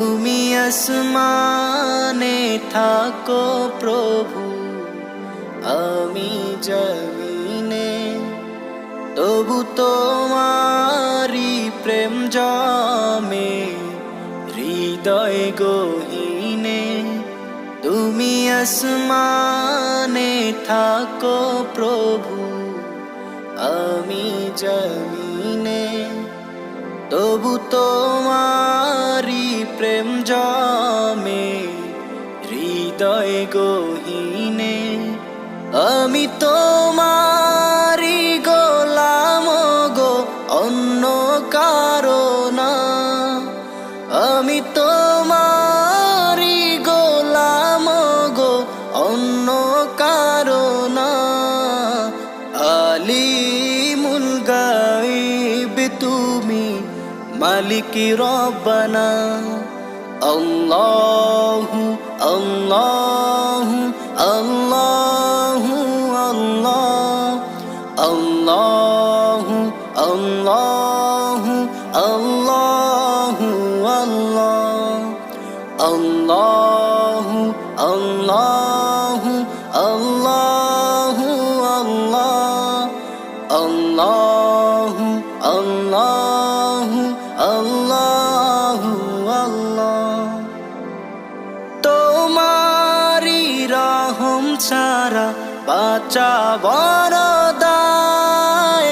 তুমি আসমানে থাকো প্রভু, আমি জমিনে, তবু তোমারি প্রেম জমে হৃদয় গহীনে। তুমি আসমানে থাকো প্রভু, আমি জমিনে, তবু তোমারি প্রেম জমে হৃদয় গহীনে। আমি তোমারি গোলাম গো, অন্য কারো না। আমি তোমারি গোলাম গো, অন্য কারো না। আলিমুল গায়ব তুমি, মালিক রব্বানা। আল্লাহু আল্লাহু আল্লাহু আল্লাহ, আল্লাহু আল্লাহু আল্লাহু আল্লাহ, আল্লাহু আল্লাহু আল্লাহু আল্লাহ, আল্লাহু আল্লাহু আল্লাহু আল্লাহ। তোমারি রহম ছাড়া বাঁচা বড় দায়।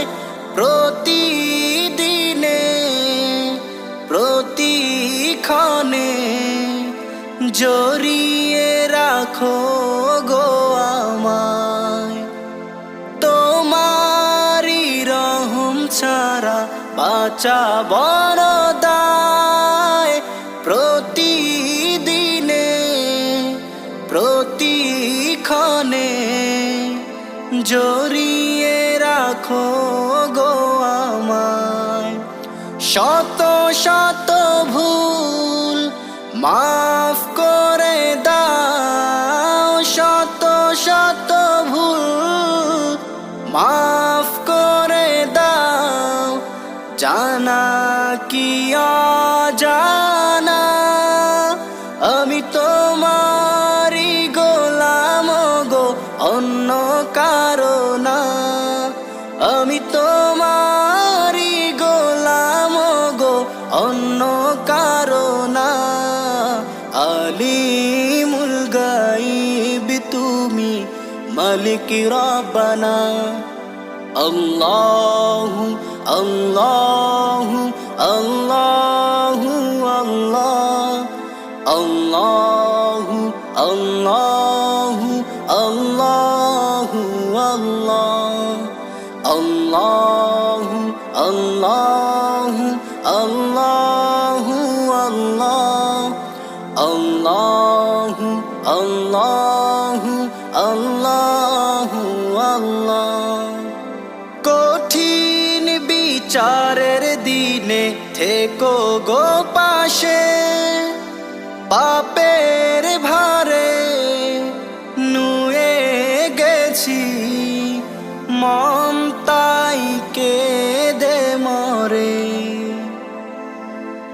প্রতিদিনে প্রতিক্ষণে জড়িয়ে রাখো গো আমায়। তোমারি রহম ছাড়া বাঁচা বড় দায়। প্রতিদিনে প্রতিক্ষণে জড়িয়ে রাখো গো আমায়। শত শত ভুল মাফ করে দাও, শত শত ভুল মাফ করে দাও। জানা কি অজানা, আমি তোমারি গোলাম গো, অন্য কারো না। আমি তোমারি গোলাম গো, অন্য কারো না। আলিমুল গায়ব তুমি, মালিক রব্বানা। আল্লাহু আল্লাহু আল্লাহু আল্লাহ, আল্লাহু আল্লাহু আল্লাহু আল্লাহ, আল্লাহু আল্লাহু আল্লাহু আল্লাহ, আল্লাহু আল্লাহু আল্লাহু আল্লাহ। কঠিন বিচারের দিনে থেকো গো পাশে, পাপের ভারে নুয়ে গেছি মন তাই কেঁদে মরে।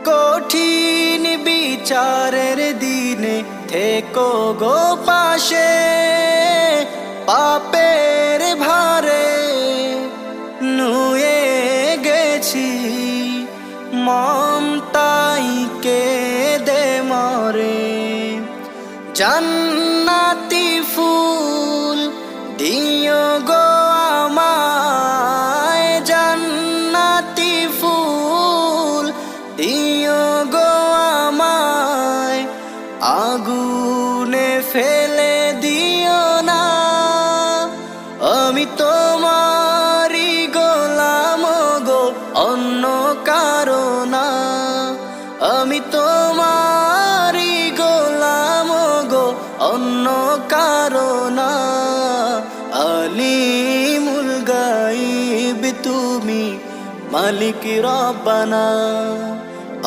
কঠিন বিচারের দিনে থেকো গো পাশে, পাপের ভারে নুয়ে গেছি মন তাই কেঁদে মরে। জান্নাতি ফুল দিও গো আমায়, জান্নাতি ফুল দিও গো আমায়। আগুনে ফেলে দিও না, আমি তোমারি গোলাম গো, অন্য কারো না। আমি তোমারি গোলাম গো, অন্য কারো না। আলিমুল গায়ব তুমি, মালিক রব্বানা।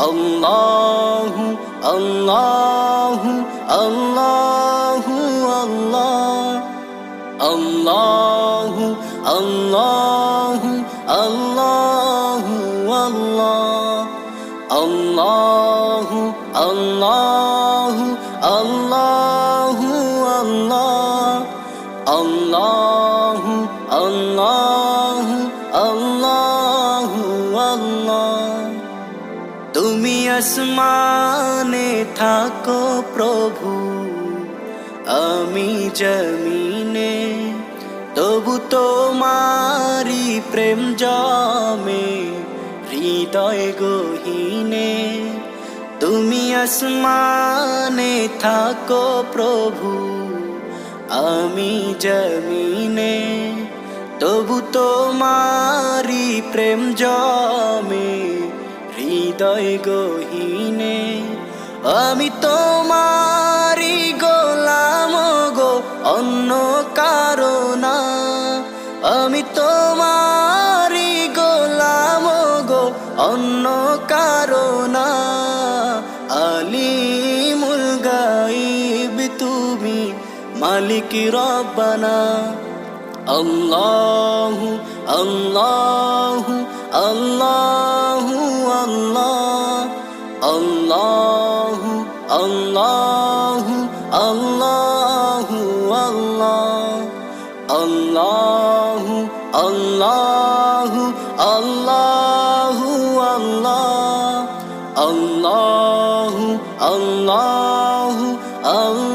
আল্লাহু আল্লাহু আল্লাহু আল্লাহ, আল্লাহু আল্লাহু আল্লাহু আল্লাহ, আল্লাহু আল্লাহু আল্লাহু আল্লাহ আল্লাহু আল্লাহু আল্লাহু আল্লাহ। তুমি আসমানে থাকো প্রভু, আমি জমিনে, তবু তোমারি প্রেম জমে হৃদয় গহীনে। তুমি আসমানে থাকো প্রভু, আমি জমিনে, তবু তোমারি প্রেম জমে হৃদয় গহীনে। আমি তোমারি গোলাম গো, অন্য কারো না। আমি তোমারি গোলাম গো, অন্য কারো না। আলিমুল গায়ব তুমি, মালিক রব্বানা। আল্লাহু আল্লাহু আল্লাহু আল্লাহ আল্লাহু আল্লাহু আল্লাহু আল্লাহ আল্লাহু আল্লাহু আল্লাহু আল্লাহ আল্লাহু আল্লাহু আল্লাহ।